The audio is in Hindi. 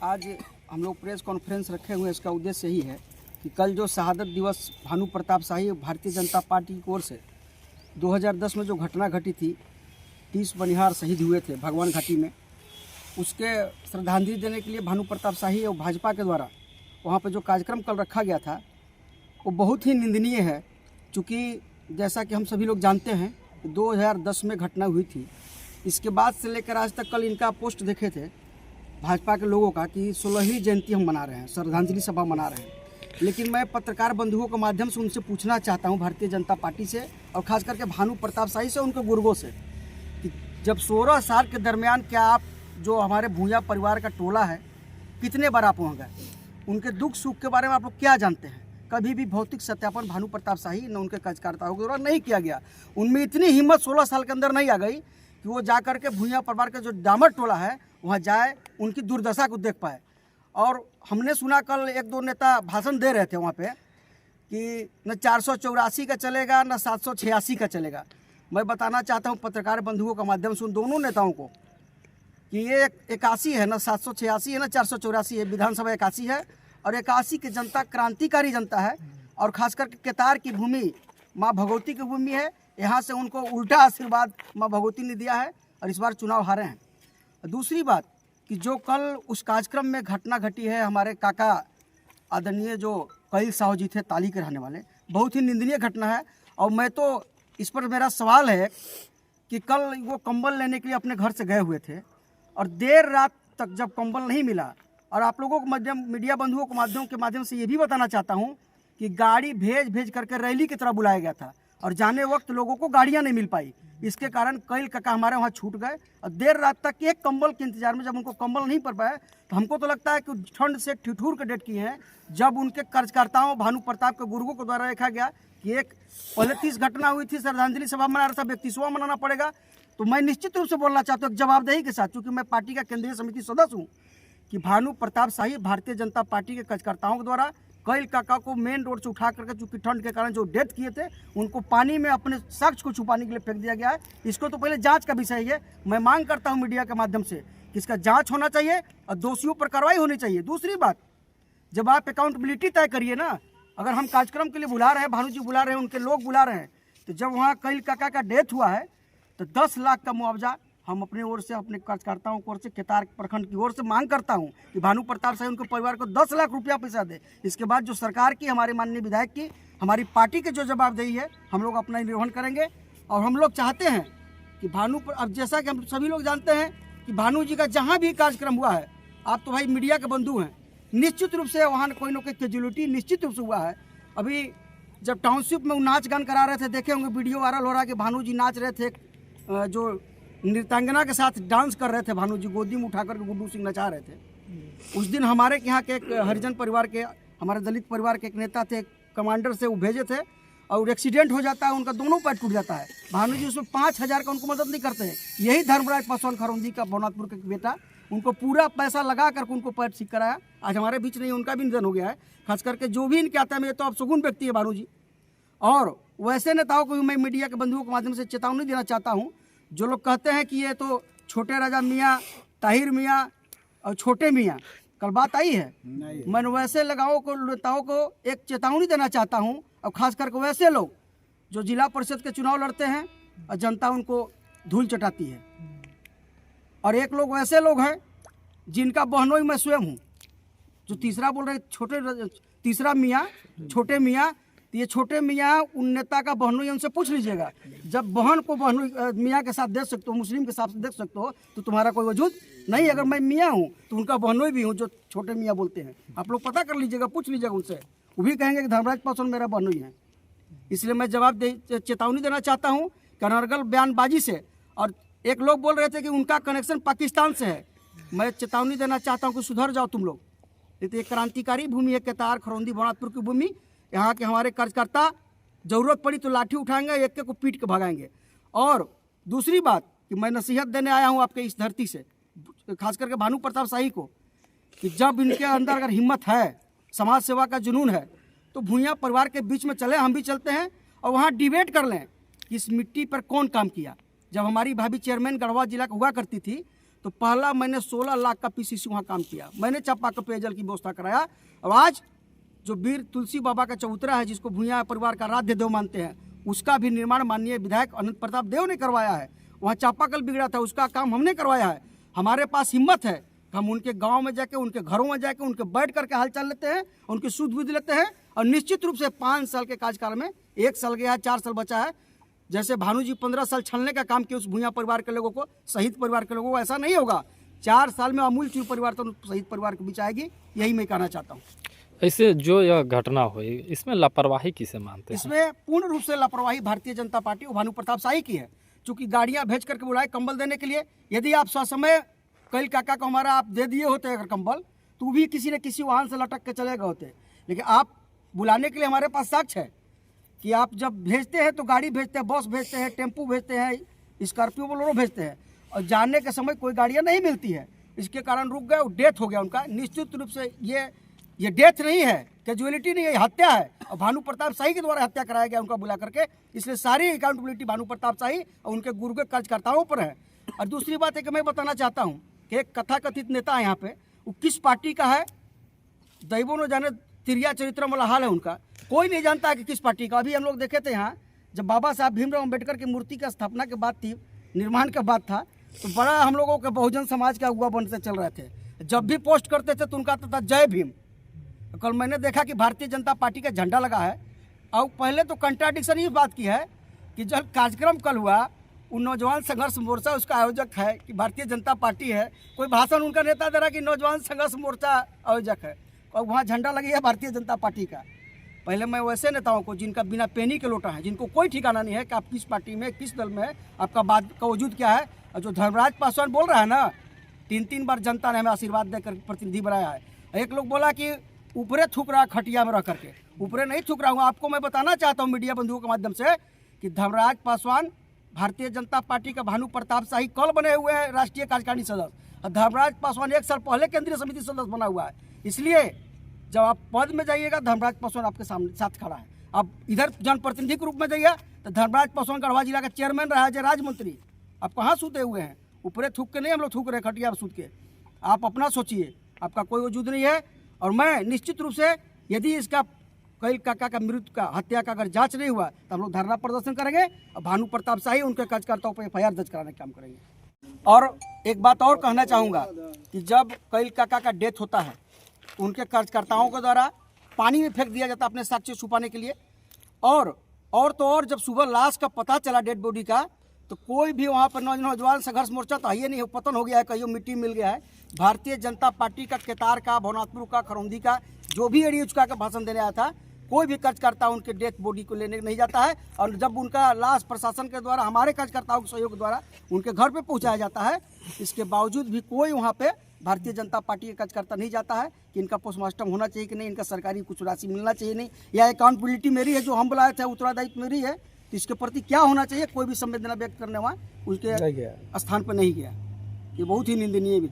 आज हम लोग प्रेस कॉन्फ्रेंस रखे हुए हैं। इसका उद्देश्य यही है कि कल जो शहादत दिवस भानु प्रताप शाही भारतीय जनता पार्टी की ओर से 2010 में जो घटना घटी थी, 30 बनिहार शहीद हुए थे भगवान घाटी में, उसके श्रद्धांजलि देने के लिए भानु प्रताप शाही और भाजपा के द्वारा वहाँ पर जो कार्यक्रम कल रखा गया था वो बहुत ही निंदनीय है। चूँकि जैसा कि हम सभी लोग जानते हैं 2010 में घटना हुई थी, इसके बाद से लेकर आज तक कल इनका पोस्ट देखे थे भाजपा के लोगों का कि 16वीं जयंती हम मना रहे हैं, श्रद्धांजलि सभा मना रहे हैं। लेकिन मैं पत्रकार बंधुओं के माध्यम से उनसे पूछना चाहता हूं, भारतीय जनता पार्टी से और ख़ास करके भानु प्रताप शाही से, उनके गुर्गों से, कि जब 16 साल के दरमियान क्या आप जो हमारे भूया परिवार का टोला है कितने बार आप वहाँ गए, उनके दुख सुख के बारे में आप लोग क्या जानते हैं? कभी भी भौतिक सत्यापन भानु प्रताप शाही न उनके कार्यकर्ताओं के द्वारा नहीं किया गया। उनमें इतनी हिम्मत 16 साल के अंदर नहीं आ गई कि वो जा कर के भूया परिवार का जो डामर टोला है वहाँ जाए, उनकी दुर्दशा को देख पाए। और हमने सुना कल एक दो नेता भाषण दे रहे थे वहाँ पे कि न 484 का चलेगा न 786 का चलेगा। मैं बताना चाहता हूँ पत्रकार बंधुओं के माध्यम से उन दोनों नेताओं को कि ये 81 है, न 786 है, न 484 है। विधानसभा 81 है और 81 की जनता क्रांतिकारी जनता है और ख़ास करके केतार की भूमि माँ भगवती की भूमि है। यहाँ से उनको उल्टा आशीर्वाद माँ भगवती ने दिया है और इस बार चुनाव हारे हैं। दूसरी बात कि जो कल उस कार्यक्रम में घटना घटी है, हमारे काका आदरणीय जो कई साहू जी थे ताली के रहने वाले, बहुत ही निंदनीय घटना है। और मैं तो इस पर मेरा सवाल है कि कल वो कंबल लेने के लिए अपने घर से गए हुए थे और देर रात तक जब कंबल नहीं मिला, और आप लोगों को माध्यम मीडिया बंधुओं के माध्यम से ये भी बताना चाहता हूँ कि गाड़ी भेज करके रैली की तरह बुलाया गया था और जाने वक्त लोगों को गाड़ियाँ नहीं मिल पाई। इसके कारण कई काका हमारे वहाँ छूट गए और देर रात तक एक कंबल के इंतजार में, जब उनको कंबल नहीं पड़ पाया तो हमको तो लगता है कि ठंड से ठिठुर के डेट किए हैं। जब उनके कार्यकर्ताओं भानु प्रताप के गुर्गों के द्वारा देखा गया कि एक पहले 30 घटना हुई थी, श्रद्धांजलि सभा मना रहा था, 31वां मनाना पड़ेगा। तो मैं निश्चित रूप से बोलना चाहता हूँ जवाबदेही के साथ, चूँकि मैं पार्टी का केंद्रीय समिति सदस्य हूँ, कि भानु प्रताप शाही भारतीय जनता पार्टी के कार्यकर्ताओं के द्वारा कई काका को मेन रोड से उठा करके, चूँकि ठंड के कारण जो डेथ किए थे, उनको पानी में अपने शख्स को छुपाने के लिए फेंक दिया गया है। इसको तो पहले जांच का विषय है। मैं मांग करता हूं मीडिया के माध्यम से कि इसका जांच होना चाहिए और दोषियों पर कार्रवाई होनी चाहिए। दूसरी बात, जब आप अकाउंटेबिलिटी तय करिए ना, अगर हम कार्यक्रम के लिए बुला रहे हैं, भानु जी बुला रहे हैं, उनके लोग बुला रहे हैं, तो जब वहाँ कई काका का डेथ हुआ है तो 10 लाख का मुआवजा हम अपने ओर से, अपने कार्यकर्ताओं की ओर से, केतार प्रखंड की ओर से मांग करता हूं कि भानु प्रताप शाही उनके परिवार को 10 लाख रुपया पैसा दे। इसके बाद जो सरकार की, हमारे माननीय विधायक की, हमारी पार्टी की जो जवाबदेही है, हम लोग अपना निर्वहन करेंगे। और हम लोग चाहते हैं कि भानु पर, अब जैसा कि हम सभी लोग जानते हैं कि भानु जी का जहाँ भी कार्यक्रम हुआ है, आप तो भाई मीडिया के बंधु हैं, निश्चित रूप से वहाँ कोई ना कोई कैजुअलिटी निश्चित रूप से हुआ है। अभी जब टाउनशिप में नाच गान करा रहे थे, देखे होंगे वीडियो वायरल हो रहा है कि भानु जी नाच रहे थे, जो नृत्यांगना के साथ डांस कर रहे थे, भानु जी गोदी में उठा करके गुड्डू सिंह नचा रहे थे। उस दिन हमारे यहाँ के एक हरिजन परिवार के, हमारे दलित परिवार के एक नेता थे, कमांडर से वो भेजे थे और एक्सीडेंट हो जाता है, उनका दोनों पैर टूट जाता है। भानु जी उसमें 5000 का उनको मदद नहीं करते हैं। यही धर्मराज पासवान खरौंदी का भवनाथपुर का बेटा, उनको पूरा पैसा लगा करके उनको पैर ठीक कराया। आज हमारे बीच नहीं, उनका भी निधन हो गया है। खास करके जो भी इनके आता है, तो अब सुगुन व्यक्ति है भानु जी। और वैसे नेताओं को भी मैं मीडिया के बंधुओं के माध्यम से चेतावनी देना चाहता हूँ, जो लोग कहते हैं कि ये तो छोटे राजा मियाँ, ताहिर मियाँ और छोटे मियाँ, कल बात आई है। मैं वैसे नेताओं को एक चेतावनी देना चाहता हूँ, और खास करके वैसे लोग जो जिला परिषद के चुनाव लड़ते हैं और जनता उनको धूल चटाती है। और एक लोग वैसे लोग हैं जिनका बहनोई मैं स्वयं हूँ, जो तीसरा बोल रहे तीसरा मियाँ, छोटे मियाँ। ये छोटे मियाँ उन नेता का बहनोई, उनसे पूछ लीजिएगा, जब बहन को बहनोई मियाँ के साथ देख सकते हो, मुस्लिम के साथ देख सकते हो, तो तुम्हारा कोई वजूद नहीं। अगर मैं मियाँ हूँ तो उनका बहनोई भी हूँ, जो छोटे मियाँ बोलते हैं। आप लोग पता कर लीजिएगा, पूछ लीजिएगा उनसे, वो भी कहेंगे कि धर्मराज पासवान मेरा बहनोई है। इसलिए मैं चेतावनी देना चाहता हूँ कनरगल बयानबाजी से। और एक लोग बोल रहे थे कि उनका कनेक्शन पाकिस्तान से है। मैं चेतावनी देना चाहता हूँ कि सुधर जाओ तुम लोग। ये क्रांतिकारी भूमि है, केतार खरौंदी भवनाथपुर की भूमि। यहाँ के हमारे कार्यकर्ता जरूरत पड़ी तो लाठी उठाएंगे, एक के को पीट के भगाएंगे। और दूसरी बात कि मैं नसीहत देने आया हूँ आपके इस धरती से, खास करके भानु प्रताप शाही को, कि जब इनके अंदर अगर हिम्मत है, समाज सेवा का जुनून है, तो भूया परिवार के बीच में चले, हम भी चलते हैं और वहाँ डिबेट कर लें कि इस मिट्टी पर कौन काम किया। जब हमारी भाभी चेयरमैन गढ़वा जिला का हुआ करती थी, तो तो पहला मैंने 16 लाख का पीसीसी वहाँ काम किया, मैंने चापाकल पेयजल की व्यवस्था कराया। और आज जो वीर तुलसी बाबा का चबूतरा है, जिसको भूया परिवार का आराध्य देव मानते हैं, उसका भी निर्माण माननीय विधायक अनंत प्रताप देव ने करवाया है। वहाँ चापाकल बिगड़ा था, उसका काम हमने करवाया है। हमारे पास हिम्मत है, हम उनके गांव में जाके, उनके घरों में जाके, उनके बैठ करके हालचाल लेते हैं, उनकी सुध बुध लेते हैं। और निश्चित रूप से 5 साल के कार्यकाल में 1 साल गया है, 4 साल बचा है। जैसे भानु जी 15 साल छलने का काम किया उस भूया परिवार के लोगों को, शहीद परिवार के लोगों को, ऐसा नहीं होगा। 4 साल में अमूल चूर परिवार तो शहीद परिवार के बीच आएगी, यही मैं कहना चाहता हूँ। ऐसे जो यह घटना हुई, इसमें लापरवाही किसे मानते हैं? इसमें पूर्ण रूप से लापरवाही भारतीय जनता पार्टी और भानु प्रताप शाही की है। चूंकि गाड़ियां भेज करके बुलाए कंबल देने के लिए, यदि आप ससमय कैल काका को हमारा आप दे दिए होते अगर कंबल, तो भी किसी न किसी वाहन से लटक के चले गए होते। लेकिन आप बुलाने के लिए हमारे पास साक्ष्य है कि आप जब भेजते हैं तो गाड़ी भेजते हैं, बस भेजते हैं, टेम्पू भेजते हैं, स्कॉर्पियो बोलेरो भेजते हैं, और जाने के समय कोई गाड़ियाँ नहीं मिलती है। इसके कारण रुक गए और डेथ हो गया उनका। निश्चित रूप से ये डेथ नहीं है, कैजुअलिटी नहीं है, हत्या है। और भानु प्रताप शाही के द्वारा हत्या कराया गया उनका बुला करके, इसलिए सारी अकाउंटेबिलिटी भानु प्रताप शाही और उनके गुरु के कार्यकर्ताओं पर है। और दूसरी बात है कि मैं बताना चाहता हूँ कि एक कथाकथित नेता है यहाँ पे, वो किस पार्टी का है दैवों न जाने, तिरिया चरित्रम वाला हाल है उनका, कोई नहीं जानता है कि किस पार्टी का। अभी हम लोग देखे थे यहाँ, जब बाबा साहब भीमराव अम्बेडकर की मूर्ति का स्थापना के बाद थी, निर्माण के बाद था, तो बड़ा हम लोगों के बहुजन समाज का अगुआ बनते चल रहे थे। जब भी पोस्ट करते थे तो उनका था जय भीम। कल मैंने देखा कि भारतीय जनता पार्टी का झंडा लगा है। और पहले तो कंट्राडिक्शन इस बात की है कि जब कार्यक्रम कल हुआ, वो नौजवान संघर्ष मोर्चा उसका आयोजक है कि भारतीय जनता पार्टी है, कोई भाषण उनका नेता दे रहा कि नौजवान संघर्ष मोर्चा आयोजक है, और वहाँ झंडा लगी है भारतीय जनता पार्टी का। पहले मैं वैसे नेताओं को जिनका बिना पेनी के लोटा है, जिनको कोई ठिकाना नहीं है कि आप किस पार्टी में, किस दल में है, आपका बात का वजूद क्या है। और जो धर्मराज पासवान बोल रहा है ना, 3 बार जनता ने हमें आशीर्वाद देकर प्रतिनिधि बनाया है। एक लोग बोला कि ऊपरे थूक रहा खटिया में रह करके, ऊपरे नहीं थूक रहा हूँ। आपको मैं बताना चाहता हूँ मीडिया बंधुओं के माध्यम से कि धर्मराज पासवान भारतीय जनता पार्टी का भानु प्रताप शाही कल बने हुए हैं राष्ट्रीय कार्यकारिणी सदस्य, और धर्मराज पासवान 1 साल पहले केंद्रीय समिति सदस्य बना हुआ है। इसलिए जब आप पद में जाइएगा, धर्मराज पासवान आपके सामने साथ खड़ा है। अब इधर जनप्रतिनिधि के रूप में जाइए तो धर्मराज पासवान गढ़वा जिला का चेयरमैन रहा है, राज्य मंत्री। आप कहाँ सूते हुए हैं? ऊपरे थूक के नहीं हम लोग थूक रहे खटिया में सूत के। आप अपना सोचिए, आपका कोई वजूद नहीं है। और मैं निश्चित रूप से, यदि इसका कैल काका का मृत्यु का, हत्या का अगर जांच नहीं हुआ तो हम लोग धरना प्रदर्शन करेंगे और भानु प्रताप शाही उनके कार्यकर्ताओं पर FIR दर्ज कराने का काम करेंगे। और एक बात और कहना चाहूँगा कि जब कैल काका का डेथ होता है, उनके कार्यकर्ताओं के द्वारा पानी में फेंक दिया जाता अपने साक्ष्य छुपाने के लिए। और तो और जब सुबह लाश का पता चला डेड बॉडी का, तो कोई भी वहाँ पर नौजवान संघर्ष मोर्चा तो ये नहीं, पतन हो गया है, कहीं मिट्टी मिल गया है। भारतीय जनता पार्टी का, केतार का, भवनाथपुर का, खरौंदी का, जो भी एडी चुका का भाषण देने आया था, कोई भी कार्यकर्ता उनके डेथ बॉडी को लेने नहीं जाता है। और जब उनका लाश प्रशासन के द्वारा, हमारे कार्यकर्ताओं के सहयोग द्वारा उनके घर पे पहुंचाया जाता है, इसके बावजूद भी कोई वहाँ पे भारतीय जनता पार्टी के कार्यकर्ता नहीं जाता है कि इनका पोस्टमार्टम होना चाहिए कि नहीं, इनका सरकारी कुछ राशि मिलना चाहिए नहीं, या अकाउंटेबिलिटी मेरी है, जो हम बुलाए थे उत्तरदायित्व मेरी है, तो इसके प्रति क्या होना चाहिए। कोई भी संवेदना व्यक्त करने वहाँ उसके स्थान पर नहीं गया। ये बहुत ही निंदनीय भी